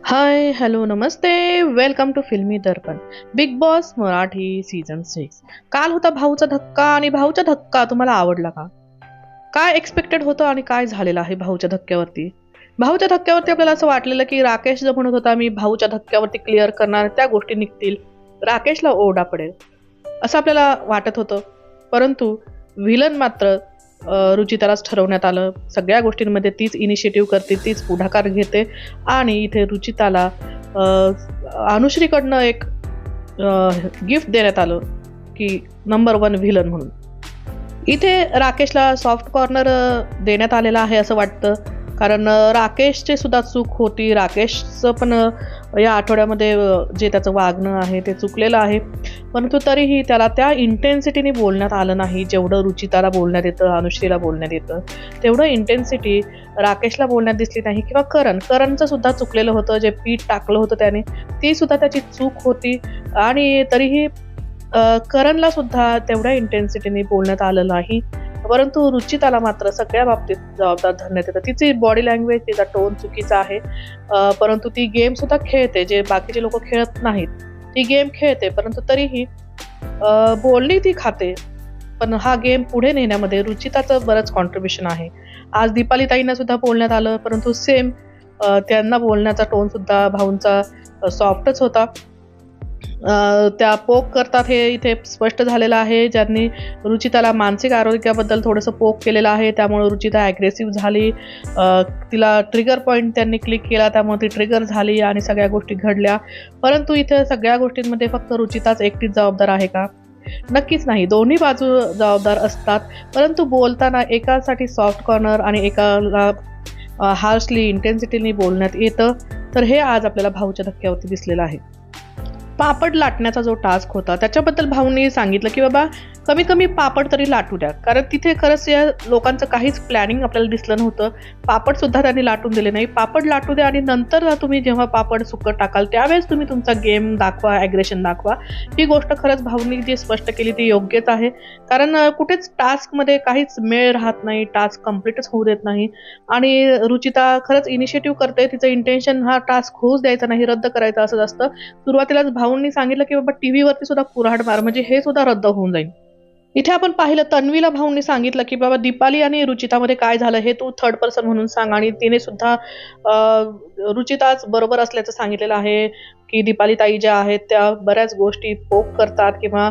हाय hello नमस्ते. Welcome to Filmi Darpan. Bigg Boss Marathi season 6. काल होता भाऊचा धक्का आणि भाऊचा धक्का तुम्हाला आवडला का? काय एक्सपेक्टेड होतं आणि काय झालेलं आहे भाऊच्या धक्क्यावरती? भाऊच्या धक्क्यावरती आपल्याला असं वाटलेलं की राकेश जो म्हणत होता मी भाऊच्या धक्क्यावरती क्लिअर करणार, त्या गोष्टी निघतील, राकेशला ओरडा पडेल असं आपल्याला वाटत होतं. परंतु व्हिलन मात्र रुचितालाच ठरवण्यात आलं. सगळ्या गोष्टींमध्ये तीच इनिशिएटिव्ह करते, तीच पुढाकार घेते आणि इथे रुचिताला अनुश्रीकडनं एक गिफ्ट देण्यात आलं की नंबर 1 व्हिलन म्हणून. इथे राकेशला सॉफ्ट कॉर्नर देण्यात आलेला आहे असं वाटतं. कारण राकेशची सुद्धा चूक होती. राकेशचं पण या आठवड्यामध्ये जे त्याचं वागणं आहे ते चुकलेलं आहे. परंतु तरीही त्याला त्या इंटेन्सिटीने बोलण्यात आलं नाही, जेवढं रुचिताला बोलण्यात येतं, अनुश्रीला बोलण्यात येतं. तेवढं इंटेन्सिटी राकेशला बोलण्यात दिसली नाही. किंवा करणचं सुद्धा चुकलेलं होतं. जे पीठ टाकलं होतं त्याने, ती सुद्धा त्याची चूक होती. आणि तरीही करणला सुद्धा तेवढ्या इंटेन्सिटीने बोलण्यात आलं नाही. परंतु रुचिताला मात्र सगळ्या बाबतीत जबाबदार धरण्यात येतं. तिची बॉडी लँग्वेज, तिचा टोन चुकीचा आहे. परंतु ती गेम सुद्धा खेळते, जे बाकीचे लोक खेळत नाहीत. ती गेम खेळते, परंतु तरीही बोलणी ती खाते. पण हा गेम पुढे नेण्यामध्ये रुचिताचं बरंच कॉन्ट्रीब्युशन आहे. आज दीपाली ताईंना सुद्धा बोलण्यात आलं, परंतु सेम त्यांना बोलण्याचा टोन सुद्धा भाऊंचा सॉफ्टच होता. त्या पोक करतात हे इथे स्पष्ट झालेलं आहे. ज्यांनी रुचिताला मानसिक आरोग्याबद्दल थोडंसं पोक केलेलं आहे, त्यामुळे रुचिता ॲग्रेसिव्ह झाली. तिला ट्रिगर पॉईंट त्यांनी क्लिक केला, त्यामुळे ती ट्रिगर झाली आणि सगळ्या गोष्टी घडल्या. परंतु इथे सगळ्या गोष्टींमध्ये फक्त रुचिताच एकटीच जबाबदार आहे का? नक्कीच नाही. दोन्ही बाजू जबाबदार असतात. परंतु बोलताना एकासाठी सॉफ्ट कॉर्नर आणि एकाला हार्शली इंटेन्सिटीने बोलण्यात येतं. तर हे आज आपल्याला भाऊच्या धक्क्यावरती दिसलेलं आहे. पापड लाटण्याचा जो टास्क होता त्याच्याबद्दल भाऊंनी सांगितलं की बाबा कमी कमी पापड तरी लाटू द्या. कारण तिथे खरंच या लोकांचं काहीच प्लॅनिंग आपल्याला दिसलं नव्हतं. पापड सुद्धा त्यांनी लाटून दिले नाही. पापड लाटू द्या आणि नंतर तुम्ही जेव्हा पापड सुकं टाकाल त्यावेळेस तुम्ही तुमचा गेम दाखवा, ॲग्रेशन दाखवा. ही गोष्ट खरंच भाऊंनी जी स्पष्ट केली ती योग्यच आहे. कारण कुठेच टास्कमध्ये काहीच मेळ राहत नाही, टास्क कम्प्लीटच होऊ देत नाही. आणि रुचिता खरंच इनिशिएटिव्ह करते. तिचं इंटेन्शन हा टास्क होऊच द्यायचा नाही, रद्द करायचा असं असतं. सुरुवातीलाच भाऊंनी सांगितलं की बाबा टीव्हीवरती सुद्धा कुऱ्हाड मार, म्हणजे हे सुद्धा रद्द होऊन जाईल. इथे आपण पाहिलं तन्वीला भाऊंनी सांगितलं की बाबा दीपाली आणि रुचितामध्ये काय झालं हे तू थर्ड पर्सन म्हणून सांग. आणि तिने सुद्धा रुचिताच बरोबर असल्याचं सांगितलेलं आहे की दीपाली ताई ज्या आहेत त्या बऱ्याच गोष्टी पोक करतात किंवा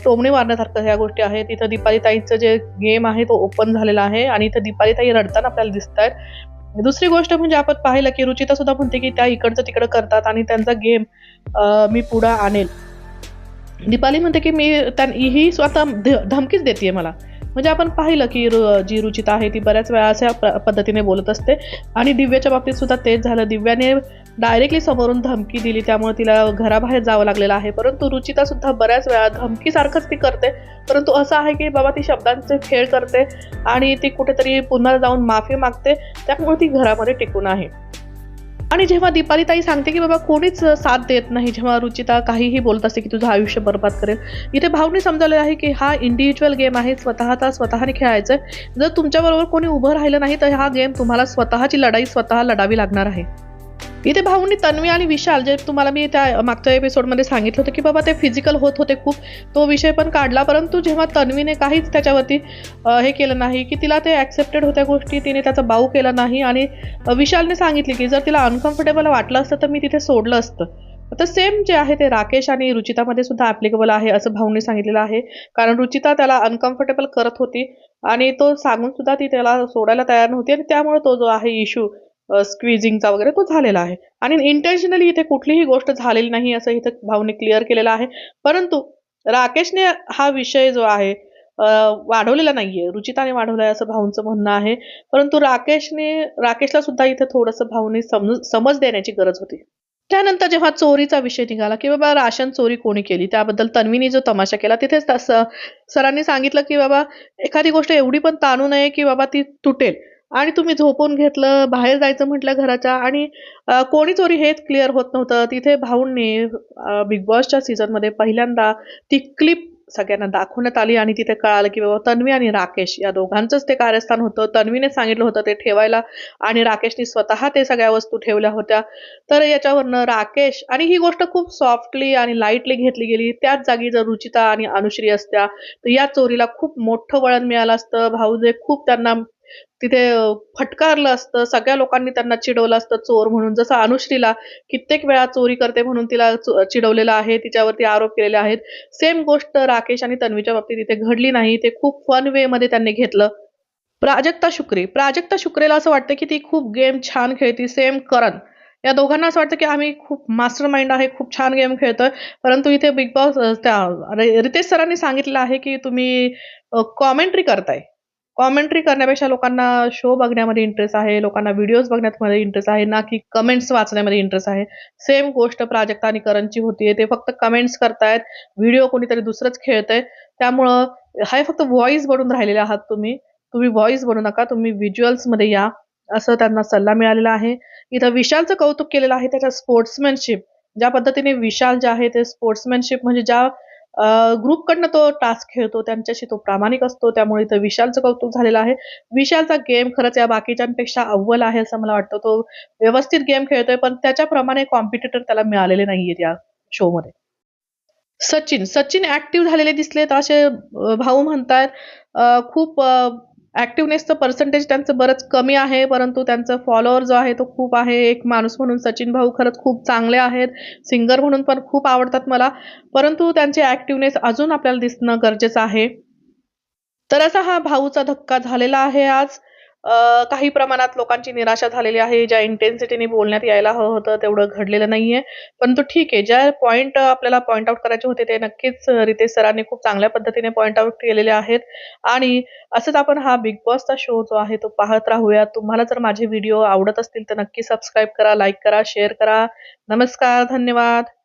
टोमणे मारण्यासारखं ह्या गोष्टी आहेत. इथं दीपाली ताईचं जे गेम आहे तो ओपन झालेला आहे आणि इथं दीपाली ताई रडताना आपल्याला दिसत आहेत. दुसरी गोष्ट म्हणजे आपण पाहिलं की रुचिता सुद्धा म्हणते की त्या इकडचं तिकडं करतात आणि त्यांचा गेम मी पुढं आणेल. दीपाली म्हणते की ही स्वतः धमकीच देते मला. म्हणजे आपण पाहिलं की जी रुचिता आहे ती बऱ्याच वेळा अशा पद्धतीने बोलत असते. आणि दिव्याच्या बाबतीत सुद्धा तेच झालं. दिव्याने डायरेक्टली समोरून धमकी दिली, त्यामुळे तिला घराबाहेर जावं लागलेलं आहे. परंतु रुचिता सुद्धा बऱ्याच वेळा धमकीसारखंच ती करते. परंतु असं आहे की बाबा ती शब्दांचे खेळ करते आणि ती कुठेतरी पुन्हा जाऊन माफी मागते, त्यामुळे ती घरामध्ये टिकून आहे. आणि जेव्हा दीपाली ताई सांगते की बाबा कोणीच साथ देत नाही, जेव्हा रुचिता काहीही बोलत असते की तुझं आयुष्य बरबाद करेल, इथे भाऊनी समजावलेलं आहे की हा इंडिव्हिज्युअल गेम आहे, स्वतःने खेळायचं. जर तुमच्याबरोबर कोणी उभं राहिलं नाही तर हा गेम तुम्हाला स्वतःची लढाई स्वतः लढावी लागणार आहे. इथे भाऊंनी तन्वी आणि विशाल, जे तुम्हाला मी त्या मागच्या एपिसोडमध्ये सांगितलं होतं की बाबा ते फिजिकल होत होते खूप, तो विषय पण काढला. परंतु जेव्हा तन्वीने काहीच त्याच्यावरती हे केलं नाही की तिला ते ॲक्सेप्टेड होत्या गोष्टी, तिने त्याचा बाऊ केला नाही. आणि विशालने सांगितले की जर तिला अनकम्फर्टेबल वाटलं असतं तर मी तिथे सोडलं असतं. आता सेम जे आहे ते राकेश आणि रुचितामध्ये सुद्धा ॲप्लिकेबल आहे असं भाऊंनी सांगितलेलं आहे. कारण रुचिता त्याला अनकम्फर्टेबल करत होती आणि तो सांगून सुद्धा ती त्याला सोडायला तयार नव्हती आणि त्यामुळे तो जो आहे इश्यू स्क्वीजिंगचा वगैरे तो झालेला आहे. आणि इंटेन्शनली इथे कुठलीही गोष्ट झालेली नाही असं इथे भाऊने क्लिअर केलेलं आहे. परंतु राकेशने हा विषय जो आहे वाढवलेला नाहीये, रुचिताने वाढवलाय असं भाऊंचं म्हणणं आहे. परंतु राकेशला सुद्धा इथे थोडंसं भाऊने समज देण्याची गरज होती. त्यानंतर जेव्हा चोरीचा विषय निघाला की बाबा राशन चोरी कोणी केली, त्याबद्दल तन्वीने जो तमाशा केला, तिथेच सरांनी सांगितलं की बाबा एखादी गोष्ट एवढी पण ताणू नये की बाबा ती तुटेल. आणि तुम्ही झोपून घेतलं, बाहेर जायचं म्हटलं घराच्या, आणि कोणी चोरी हेच क्लिअर होत नव्हतं. तिथे भाऊंनी बिग बॉसच्या सीझनमध्ये पहिल्यांदा ती क्लिप सगळ्यांना दाखवण्यात आली आणि तिथे कळालं की बाबा तन्वी आणि राकेश या दोघांचंच ते कार्यस्थान होतं. तन्वीने सांगितलं होतं ते ठेवायला आणि राकेशने स्वतः ते सगळ्या वस्तू ठेवल्या होत्या. तर याच्यावरनं राकेश आणि ही गोष्ट खूप सॉफ्टली आणि लाईटली घेतली गेली. त्याच जागी जर रुचिता आणि अनुश्री असत्या, तर या चोरीला खूप मोठं वळण मिळालं असतं. भाऊजे खूप त्यांना तिथे फटकारलं असतं. सगळ्या लोकांनी त्यांना चिडवलं असतं चोर म्हणून. जसं अनुश्रीला कित्येक वेळा चोरी करते म्हणून तिला चिडवलेलं आहे, तिच्यावरती आरोप केलेले आहेत. सेम गोष्ट राकेश आणि तन्वीच्या बाबतीत इथे घडली नाही. ते खूप फन वेमध्ये त्यांनी घेतलं. प्राजक्ता शुक्रेला असं वाटतं, की ती खूप गेम छान खेळती. सेम करण. या दोघांना असं वाटतं, की आम्ही खूप मास्टर माइंड आहे, खूप छान गेम खेळतोय. परंतु इथे बिग बॉस त्या रितेश सरांनी सांगितलेलं आहे, की तुम्ही कॉमेंट्री करताय. कॉमेंट्री करण्यापेक्षा लोकांना शो बघण्यामध्ये इंटरेस्ट आहे, लोकांना व्हिडिओज बघण्यामध्ये इंटरेस्ट आहे, ना की कमेंट्स वाचण्यामध्ये इंटरेस्ट आहे. सेम गोष्ट प्राजक्ता आणि करणची होतीये. ते फक्त कमेंट्स करतायत. व्हिडिओ कोणीतरी दुसरंच खेळतंय. त्यामुळं हे फक्त व्हॉईस बनून राहिलेले आहात तुम्ही. तुम्ही व्हॉईस बनू नका, तुम्ही व्हिज्युअल्समध्ये या, असं त्यांना सल्ला मिळालेला आहे. इथं विशालचं कौतुक केलेलं आहे त्याच्या स्पोर्ट्समॅनशिप. ज्या पद्धतीने विशाल जे आहे ते स्पोर्ट्समॅनशिप म्हणजे ज्या ग्रुपकडनं तो टास्क खेळतो त्यांच्याशी तो प्रामाणिक असतो. त्यामुळे इथं विशालचं कौतुक झालेलं आहे. विशालचा गेम खरंच या बाकीच्यांपेक्षा अव्वल आहे असं मला वाटतं. तो व्यवस्थित गेम खेळतोय, पण त्याच्याप्रमाणे कॉम्पिटिटर त्याला मिळालेले नाहीयेत या शोमध्ये. सचिन ॲक्टिव्ह झालेले दिसलेत असे भाऊ म्हणतायत. खूप ॲक्टिव्हनेसचं पर्सेंटेज त्यांचं बरंच कमी आहे, परंतु त्यांचा फॉलोअर जो आहे तो खूप आहे. एक माणूस म्हणून सचिन भाऊ खरंच खूप चांगले आहेत. सिंगर म्हणून पण खूप आवडतात मला. परंतु त्यांचे ॲक्टिव्हनेस अजून आपल्याला दिसणं गरजेचं आहे. तर असा हा भाऊचा धक्का झालेला आहे आज. काही प्रमाणात लोकांची निराशा झालेली आहे. ज्या इंटेन्सिटीने बोलण्यात यायला हवं होतं तेवढं घडलेलं नाहीये. परंतु ठीक आहे, ज्या पॉइंट आपल्याला पॉइंट आउट करायचे होते ते नक्कीच रितेश सरांनी खूप चांगल्या पद्धतीने पॉइंट आउट केलेले आहेत. आणि असंच आपण हा बिग बॉसचा शो जो आहे तो पाहत राहूया. तुम्हाला जर माझे व्हिडिओ आवडत असतील तर नक्की सबस्क्राईब करा, लाईक करा, शेअर करा. नमस्कार, धन्यवाद.